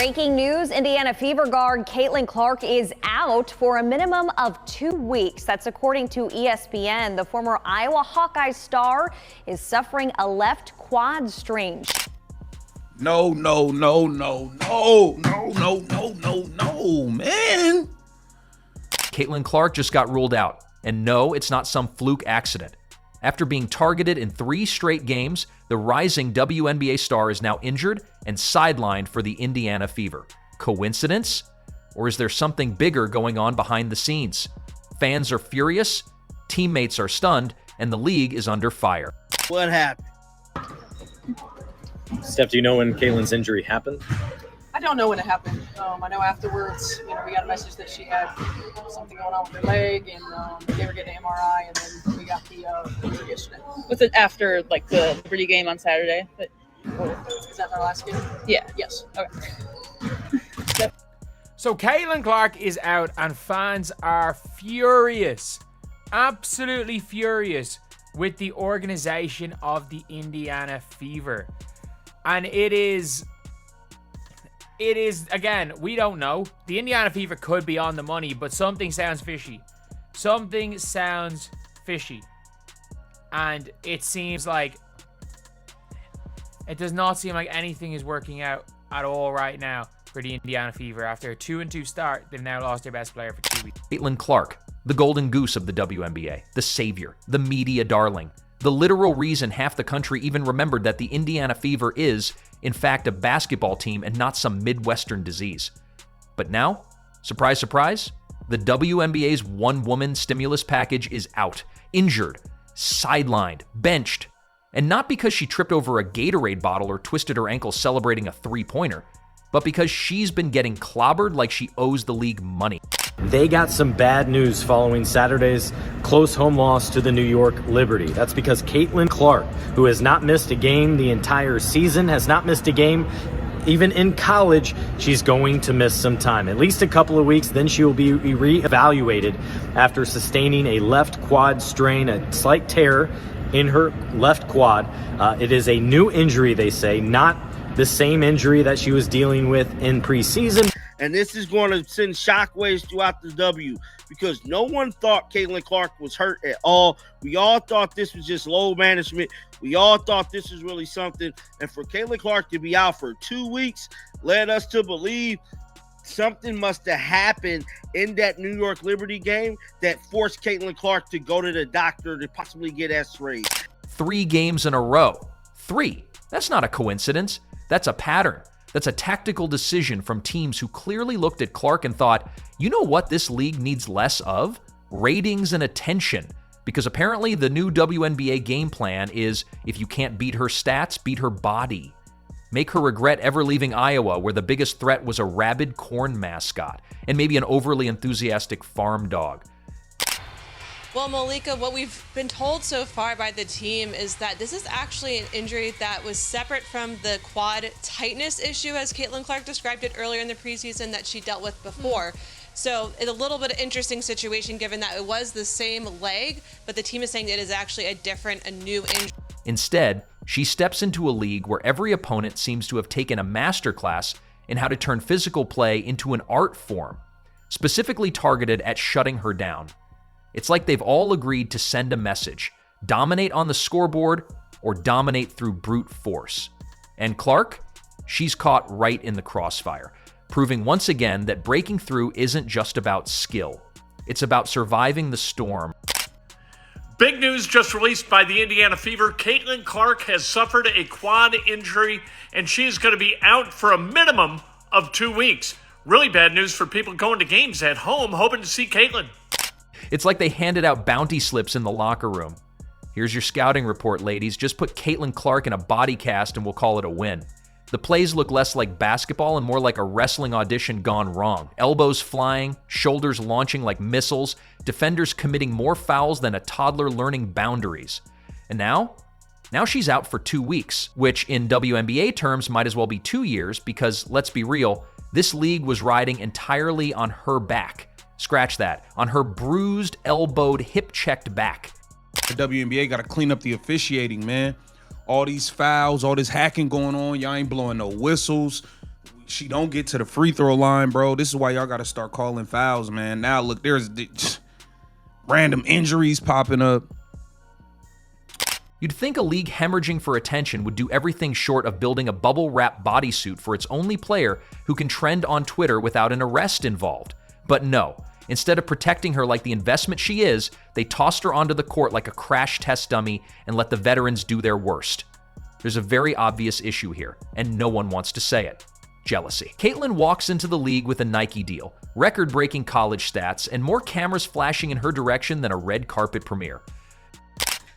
Breaking news, Indiana Fever guard Caitlin Clark is out for a minimum of 2 weeks. That's according to ESPN. The former Iowa Hawkeye star is suffering a left quad strain. No, man. Caitlin Clark just got ruled out. And no, it's not some fluke accident. After being targeted in 3 straight games, the rising WNBA star is now injured and sidelined for the Indiana Fever. Coincidence? Or is there something bigger going on behind the scenes? Fans are furious, teammates are stunned, and the league is under fire. What happened? Steph, do you know when Caitlin's injury happened? I don't know when it happened. I know afterwards, we got a message that she had something going on with her leg, and they were getting an MRI, and then we got the injury yesterday. Was it after the Liberty game on Saturday? Is that our last game? Yeah. Yes. Okay. So Caitlin Clark is out, and fans are furious, absolutely furious with the organization of the Indiana Fever, and it is, again, we don't know. The Indiana Fever could be on the money, but something sounds fishy. Something sounds fishy. And it does not seem like anything is working out at all right now for the Indiana Fever. After a 2-2 start, they've now lost their best player for 2 weeks. Caitlin Clark, the golden goose of the WNBA, the savior, the media darling, the literal reason half the country even remembered that the Indiana Fever is, in fact, a basketball team and not some Midwestern disease. But now, surprise, surprise, the WNBA's one-woman stimulus package is out, injured, sidelined, benched, and not because she tripped over a Gatorade bottle or twisted her ankle celebrating a three-pointer, but because she's been getting clobbered like she owes the league money. They got some bad news following Saturday's close home loss to the New York Liberty. That's because Caitlin Clark, who has not missed a game the entire season, has not missed a game even in college, she's going to miss some time, at least a couple of weeks. Then she will be reevaluated after sustaining a left quad strain, a slight tear in her left quad. It is a new injury, they say, not the same injury that she was dealing with in preseason. And this is going to send shockwaves throughout the W, because no one thought Caitlin Clark was hurt at all. We all thought this was just low management. We all thought this was really something. And for Caitlin Clark to be out for 2 weeks led us to believe something must have happened in that New York Liberty game that forced Caitlin Clark to go to the doctor to possibly get x-rays. 3 games in a row. 3. That's not a coincidence. That's a pattern. That's a tactical decision from teams who clearly looked at Clark and thought, you know what this league needs less of? Ratings and attention. Because apparently the new WNBA game plan is, if you can't beat her stats, beat her body. Make her regret ever leaving Iowa, where the biggest threat was a rabid corn mascot and maybe an overly enthusiastic farm dog. Well, Malika, what we've been told so far by the team is that this is actually an injury that was separate from the quad tightness issue, as Caitlin Clark described it earlier in the preseason, that she dealt with before. So it's a little bit of interesting situation given that it was the same leg, but the team is saying it is actually a new injury. Instead, she steps into a league where every opponent seems to have taken a masterclass in how to turn physical play into an art form, specifically targeted at shutting her down. It's like they've all agreed to send a message: dominate on the scoreboard or dominate through brute force. And Clark, she's caught right in the crossfire, proving once again that breaking through isn't just about skill. It's about surviving the storm. Big news just released by the Indiana Fever. Caitlin Clark has suffered a quad injury, and she's going to be out for a minimum of 2 weeks. Really bad news for people going to games at home hoping to see Caitlin. It's like they handed out bounty slips in the locker room. Here's your scouting report, ladies. Just put Caitlin Clark in a body cast and we'll call it a win. The plays look less like basketball and more like a wrestling audition gone wrong. Elbows flying, shoulders launching like missiles, defenders committing more fouls than a toddler learning boundaries. And now she's out for 2 weeks, which in WNBA terms might as well be 2 years because, let's be real, this league was riding entirely on her back. Scratch that. On her bruised, elbowed, hip-checked back. The WNBA got to clean up the officiating, man. All these fouls, all this hacking going on. Y'all ain't blowing no whistles. she don't get to the free throw line, bro. This is why y'all got to start calling fouls, man. Now, look, there's random injuries popping up. You'd think a league hemorrhaging for attention would do everything short of building a bubble-wrap bodysuit for its only player who can trend on Twitter without an arrest involved. But no. Instead of protecting her like the investment she is, they tossed her onto the court like a crash test dummy and let the veterans do their worst. There's a very obvious issue here, and no one wants to say it. Jealousy. Caitlin walks into the league with a Nike deal, record-breaking college stats, and more cameras flashing in her direction than a red carpet premiere.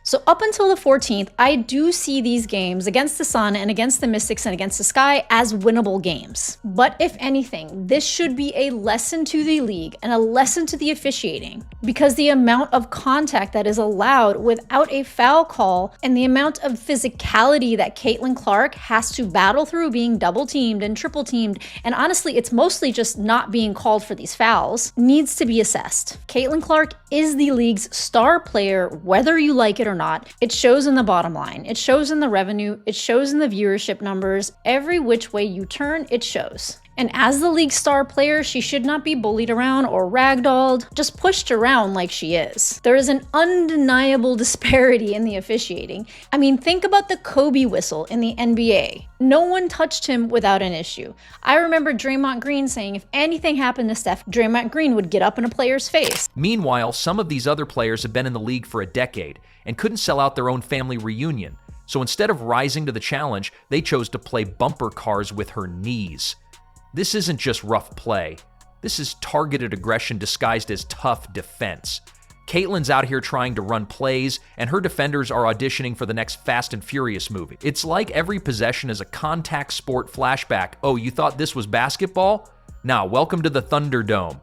So up until the 14th, I do see these games against the Sun and against the Mystics and against the Sky as winnable games. But if anything, this should be a lesson to the league and a lesson to the officiating, because the amount of contact that is allowed without a foul call and the amount of physicality that Caitlin Clark has to battle through being double teamed and triple teamed, and honestly, it's mostly just not being called for these fouls, needs to be assessed. Caitlin Clark is the league's star player, whether you like it or not. It shows in the bottom line. It shows in the revenue. It shows in the viewership numbers. Every which way you turn, it shows. And as the league star player, she should not be bullied around or ragdolled, just pushed around like she is. There is an undeniable disparity in the officiating. I mean, think about the Kobe whistle in the NBA. No one touched him without an issue. I remember Draymond Green saying if anything happened to Steph, Draymond Green would get up in a player's face. Meanwhile, some of these other players have been in the league for a decade and couldn't sell out their own family reunion. So instead of rising to the challenge, they chose to play bumper cars with her knees. This isn't just rough play. This is targeted aggression disguised as tough defense. Caitlin's out here trying to run plays, and her defenders are auditioning for the next Fast and Furious movie. It's like every possession is a contact sport flashback. Oh, you thought this was basketball? Nah, welcome to the Thunderdome.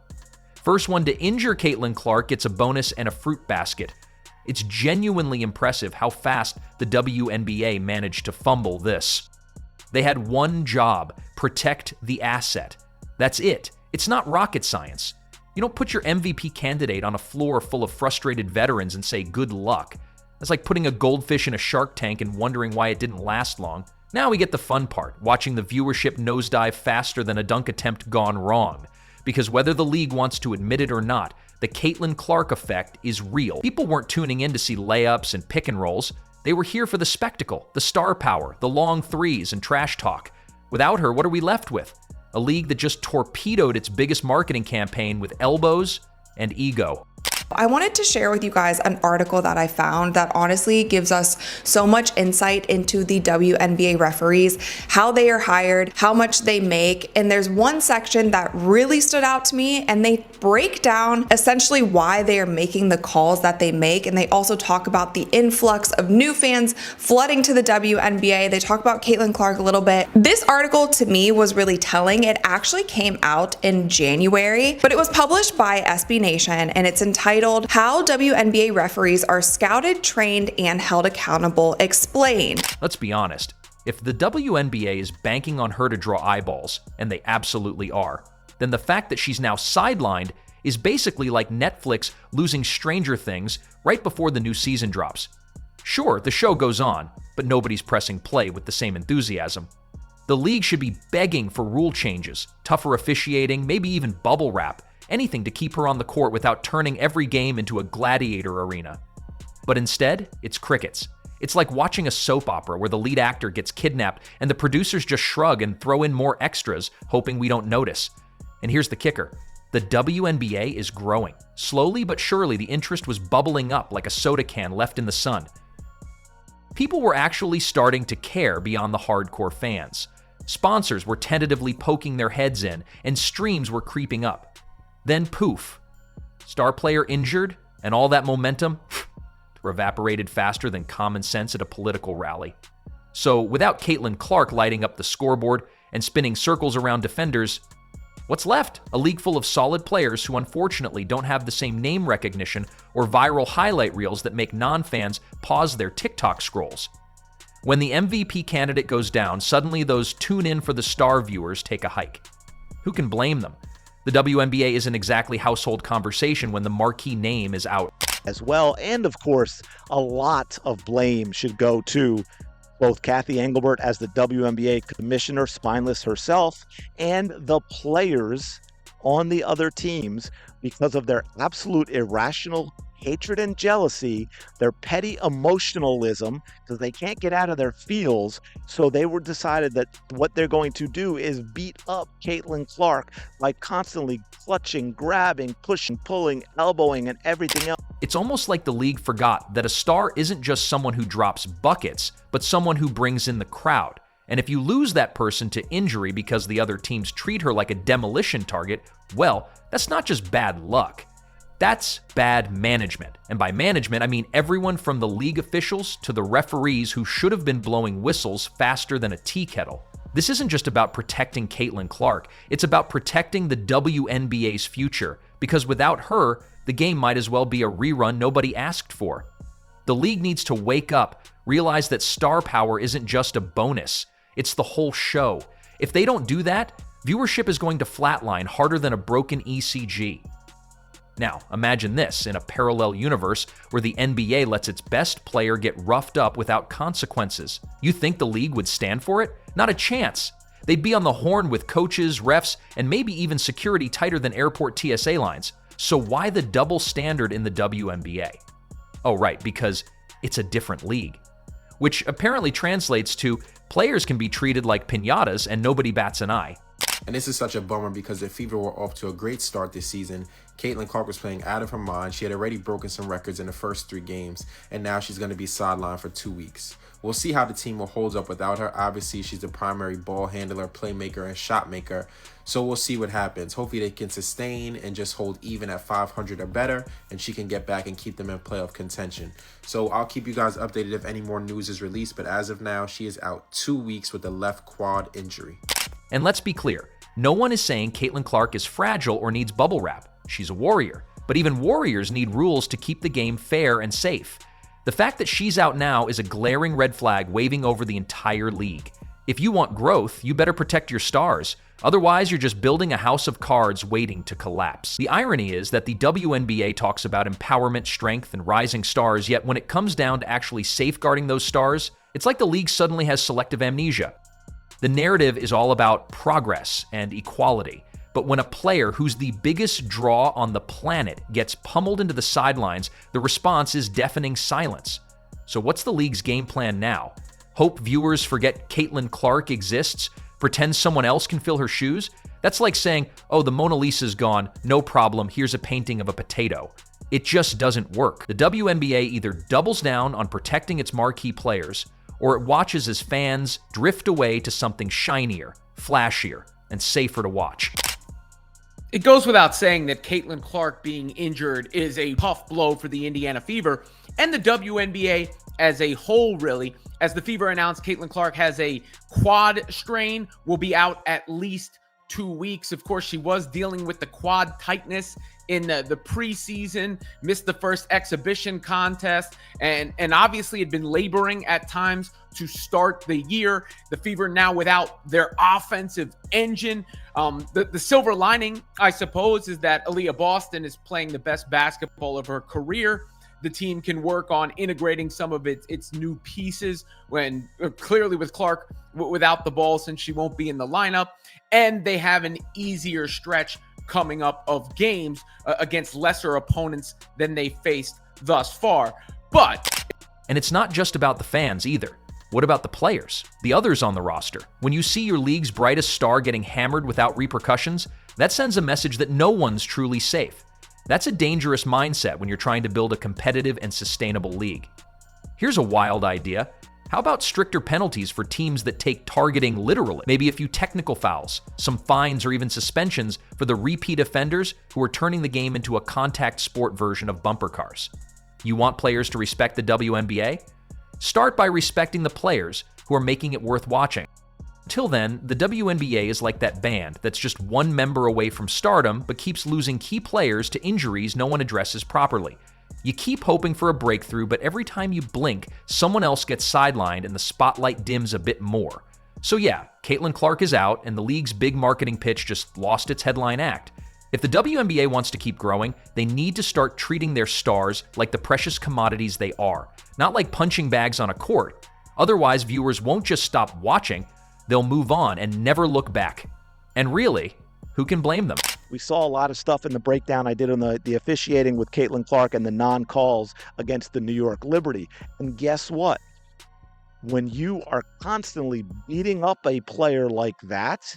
First one to injure Caitlin Clark gets a bonus and a fruit basket. It's genuinely impressive how fast the WNBA managed to fumble this. They had one job: protect the asset. That's it. It's not rocket science. You don't put your MVP candidate on a floor full of frustrated veterans and say good luck. That's like putting a goldfish in a shark tank and wondering why it didn't last long. Now we get the fun part, watching the viewership nosedive faster than a dunk attempt gone wrong. Because whether the league wants to admit it or not, the Caitlin Clark effect is real. People weren't tuning in to see layups and pick and rolls. They were here for the spectacle, the star power, the long threes, and trash talk. Without her, what are we left with? A league that just torpedoed its biggest marketing campaign with elbows and ego. I wanted to share with you guys an article that I found that honestly gives us so much insight into the WNBA referees, how they are hired, how much they make. And there's one section that really stood out to me, and they break down essentially why they are making the calls that they make. And they also talk about the influx of new fans flooding to the WNBA. They talk about Caitlin Clark a little bit. This article to me was really telling. It actually came out in January, but it was published by SB Nation, and it's entitled How WNBA Referees Are Scouted, Trained, and Held Accountable Explained. Let's be honest. If the WNBA is banking on her to draw eyeballs, and they absolutely are, then the fact that she's now sidelined is basically like Netflix losing Stranger Things right before the new season drops. Sure, the show goes on, but nobody's pressing play with the same enthusiasm. The league should be begging for rule changes, tougher officiating, maybe even bubble wrap, anything to keep her on the court without turning every game into a gladiator arena. But instead, it's crickets. It's like watching a soap opera where the lead actor gets kidnapped and the producers just shrug and throw in more extras, hoping we don't notice. And here's the kicker. The WNBA is growing. Slowly but surely, the interest was bubbling up like a soda can left in the sun. People were actually starting to care beyond the hardcore fans. Sponsors were tentatively poking their heads in, and streams were creeping up. Then poof, star player injured, and all that momentum evaporated faster than common sense at a political rally. So without Caitlin Clark lighting up the scoreboard and spinning circles around defenders, what's left? A league full of solid players who unfortunately don't have the same name recognition or viral highlight reels that make non-fans pause their TikTok scrolls. When the MVP candidate goes down, suddenly those tune in for the star viewers take a hike. Who can blame them? The WNBA isn't exactly household conversation when the marquee name is out. As well, and of course, a lot of blame should go to Both Kathy Engelbert, as the WNBA commissioner, spineless herself, and the players on the other teams, because of their absolute irrational hatred and jealousy, their petty emotionalism, because they can't get out of their feels. So they were decided that what they're going to do is beat up Caitlin Clark by constantly clutching, grabbing, pushing, pulling, elbowing, and everything else. It's almost like the league forgot that a star isn't just someone who drops buckets, but someone who brings in the crowd. And if you lose that person to injury because the other teams treat her like a demolition target, well, that's not just bad luck. That's bad management. And by management, I mean everyone from the league officials to the referees who should have been blowing whistles faster than a tea kettle. This isn't just about protecting Caitlin Clark, it's about protecting the WNBA's future, because without her, the game might as well be a rerun nobody asked for. The league needs to wake up, realize that star power isn't just a bonus, it's the whole show. If they don't do that, viewership is going to flatline harder than a broken ECG. Now, imagine this in a parallel universe where the NBA lets its best player get roughed up without consequences. You think the league would stand for it? Not a chance. They'd be on the horn with coaches, refs, and maybe even security tighter than airport TSA lines. So why the double standard in the WNBA? Oh, right, because it's a different league. Which apparently translates to players can be treated like piñatas and nobody bats an eye. And this is such a bummer because the Fever were off to a great start this season. Caitlin Clark was playing out of her mind. She had already broken some records in the first 3 games, and now she's going to be sidelined for 2 weeks. We'll see how the team will hold up without her. Obviously, she's the primary ball handler, playmaker, and shot maker. So we'll see what happens. Hopefully they can sustain and just hold even at 500 or better, and she can get back and keep them in playoff contention. So I'll keep you guys updated if any more news is released, but as of now, she is out 2 weeks with a left quad injury. And let's be clear, no one is saying Caitlin Clark is fragile or needs bubble wrap. She's a warrior. But even warriors need rules to keep the game fair and safe. The fact that she's out now is a glaring red flag waving over the entire league. If you want growth, you better protect your stars. Otherwise, you're just building a house of cards waiting to collapse. The irony is that the WNBA talks about empowerment, strength, and rising stars, yet when it comes down to actually safeguarding those stars, it's like the league suddenly has selective amnesia. The narrative is all about progress and equality. But when a player who's the biggest draw on the planet gets pummeled into the sidelines, the response is deafening silence. So what's the league's game plan now? Hope viewers forget Caitlin Clark exists? Pretend someone else can fill her shoes? That's like saying, oh, the Mona Lisa's gone, no problem, here's a painting of a potato. It just doesn't work. The WNBA either doubles down on protecting its marquee players, or it watches as fans drift away to something shinier, flashier, and safer to watch. It goes without saying that Caitlin Clark being injured is a tough blow for the Indiana Fever and the WNBA as a whole, really. As the Fever announced, Caitlin Clark has a quad strain, will be out at least 2 weeks. Of course, she was dealing with the quad tightness in the preseason, missed the first exhibition contest, and obviously had been laboring at times to start the year. The Fever now without their offensive engine. The silver lining, I suppose, is that Aaliyah Boston is playing the best basketball of her career. The team can work on integrating some of its new pieces when clearly with Clark without the ball, since she won't be in the lineup. And they have an easier stretch coming up of games against lesser opponents than they faced thus far. And it's not just about the fans either. What about the players, the others on the roster? When you see your league's brightest star getting hammered without repercussions, that sends a message that no one's truly safe. That's a dangerous mindset when you're trying to build a competitive and sustainable league. Here's a wild idea. How about stricter penalties for teams that take targeting literally? Maybe a few technical fouls, some fines, or even suspensions for the repeat offenders who are turning the game into a contact sport version of bumper cars. You want players to respect the WNBA? Start by respecting the players who are making it worth watching. Until then, the WNBA is like that band that's just one member away from stardom but keeps losing key players to injuries no one addresses properly. You keep hoping for a breakthrough, but every time you blink, someone else gets sidelined and the spotlight dims a bit more. So yeah, Caitlin Clark is out and the league's big marketing pitch just lost its headline act. If the WNBA wants to keep growing, they need to start treating their stars like the precious commodities they are, not like punching bags on a court. Otherwise, viewers won't just stop watching, they'll move on and never look back. And really, who can blame them? We saw a lot of stuff in the breakdown I did on the officiating with Caitlin Clark and the non-calls against the New York Liberty. And guess what? When you are constantly beating up a player like that,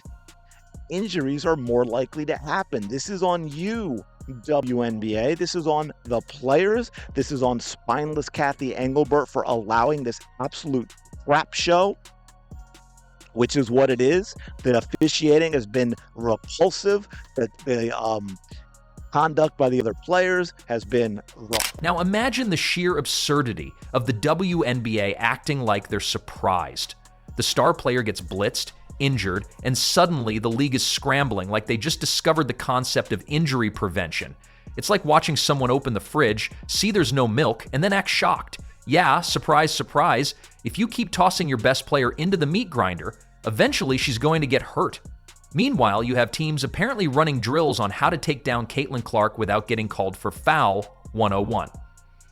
injuries are more likely to happen. This is on you, WNBA. This is on the players. This is on spineless Kathy Engelbert for allowing this absolute crap show, which is what it is. The officiating has been repulsive. The conduct by the other players has been wrong. Now imagine the sheer absurdity of the WNBA acting like they're surprised. The star player gets blitzed, injured, and suddenly the league is scrambling like they just discovered the concept of injury prevention. It's like watching someone open the fridge, see there's no milk, and then act shocked. Yeah, surprise, surprise, if you keep tossing your best player into the meat grinder, eventually she's going to get hurt. Meanwhile, you have teams apparently running drills on how to take down Caitlin Clark without getting called for foul 101.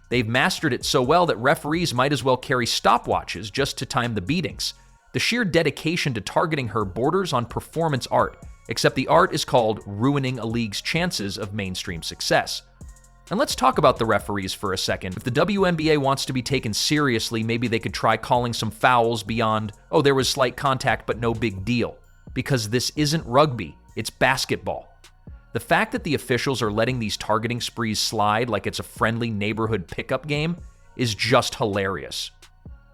They've mastered it so well that referees might as well carry stopwatches just to time the beatings. The sheer dedication to targeting her borders on performance art, except the art is called ruining a league's chances of mainstream success. And let's talk about the referees for a second. If the WNBA wants to be taken seriously, maybe they could try calling some fouls beyond, oh, there was slight contact but no big deal. Because this isn't rugby, it's basketball. The fact that the officials are letting these targeting sprees slide like it's a friendly neighborhood pickup game is just hilarious.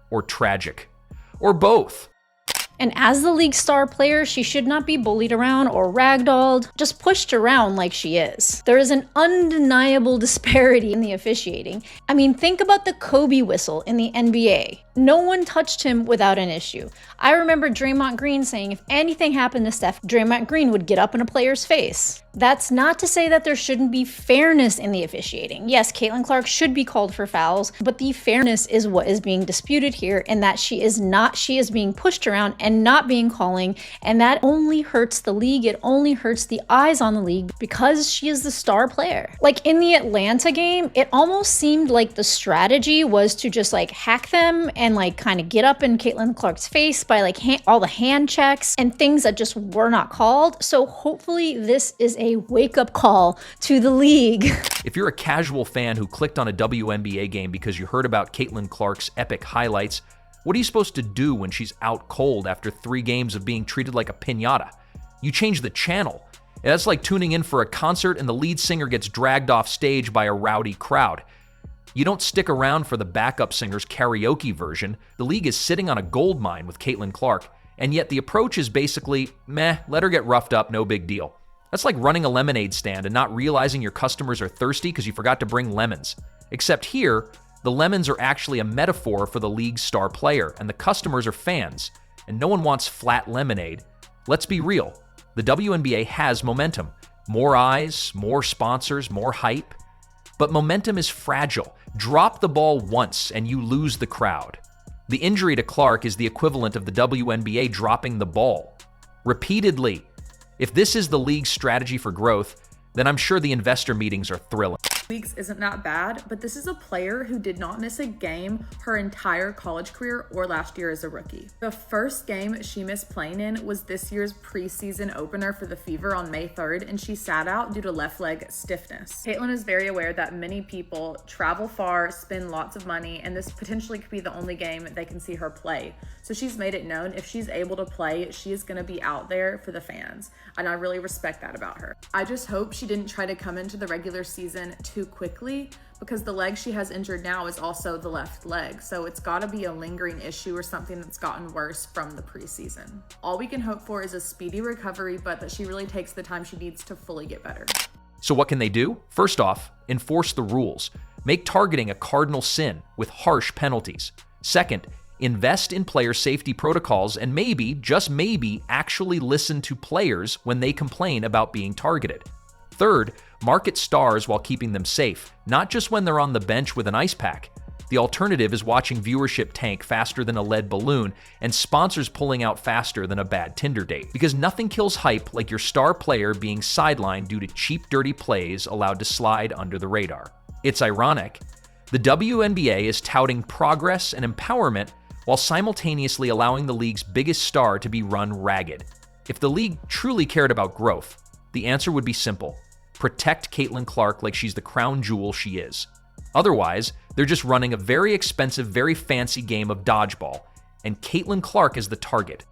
Or tragic. Or both. And as the league star player, she should not be bullied around or ragdolled, just pushed around like she is. There is an undeniable disparity in the officiating. I mean, think about the Kobe whistle in the NBA. No one touched him without an issue. I remember Draymond Green saying if anything happened to Steph, Draymond Green would get up in a player's face. That's not to say that there shouldn't be fairness in the officiating. Yes, Caitlin Clark should be called for fouls, but the fairness is what is being disputed here, and that she is being pushed around and not being calling, and that only hurts the league. It only hurts the eyes on the league because she is the star player. Like in the Atlanta game, it almost seemed like the strategy was to just like hack them and like kind of get up in Caitlin Clark's face by like all the hand checks and things that just were not called. So hopefully this is a wake-up call to the league. If you're a casual fan who clicked on a WNBA game because you heard about Caitlin Clark's epic highlights, what are you supposed to do when she's out cold after 3 games of being treated like a piñata? You change the channel. That's like tuning in for a concert and the lead singer gets dragged off stage by a rowdy crowd. You don't stick around for the backup singer's karaoke version. The league is sitting on a gold mine with Caitlin Clark, and yet the approach is basically, meh, let her get roughed up, no big deal. That's like running a lemonade stand and not realizing your customers are thirsty because you forgot to bring lemons. Except here, the lemons are actually a metaphor for the league's star player, and the customers are fans, and no one wants flat lemonade. Let's be real, the WNBA has momentum. More eyes, more sponsors, more hype. But momentum is fragile. Drop the ball once and you lose the crowd. The injury to Clark is the equivalent of the WNBA dropping the ball. Repeatedly. If this is the league's strategy for growth, then I'm sure the investor meetings are thrilling. Weeks isn't that bad, but this is a player who did not miss a game her entire college career or last year as a rookie. The first game she missed playing in was this year's preseason opener for the Fever on May 3rd, and she sat out due to left leg stiffness. Caitlin is very aware that many people travel far, spend lots of money, and this potentially could be the only game they can see her play. So she's made it known if she's able to play, she is going to be out there for the fans, and I really respect that about her. I just hope she didn't try to come into the regular season too quickly, because the leg she has injured now is also the left leg, so it's got to be a lingering issue or something that's gotten worse from the preseason. All we can hope for is a speedy recovery, but that she really takes the time she needs to fully get better. So what can they do? First off, enforce the rules. Make targeting a cardinal sin with harsh penalties. Second, invest in player safety protocols and maybe, just maybe, actually listen to players when they complain about being targeted. Third, market stars while keeping them safe, not just when they're on the bench with an ice pack. The alternative is watching viewership tank faster than a lead balloon and sponsors pulling out faster than a bad Tinder date. Because nothing kills hype like your star player being sidelined due to cheap, dirty plays allowed to slide under the radar. It's ironic. The WNBA is touting progress and empowerment while simultaneously allowing the league's biggest star to be run ragged. If the league truly cared about growth, the answer would be simple: protect Caitlin Clark like she's the crown jewel she is. Otherwise, they're just running a very expensive, very fancy game of dodgeball, and Caitlin Clark is the target.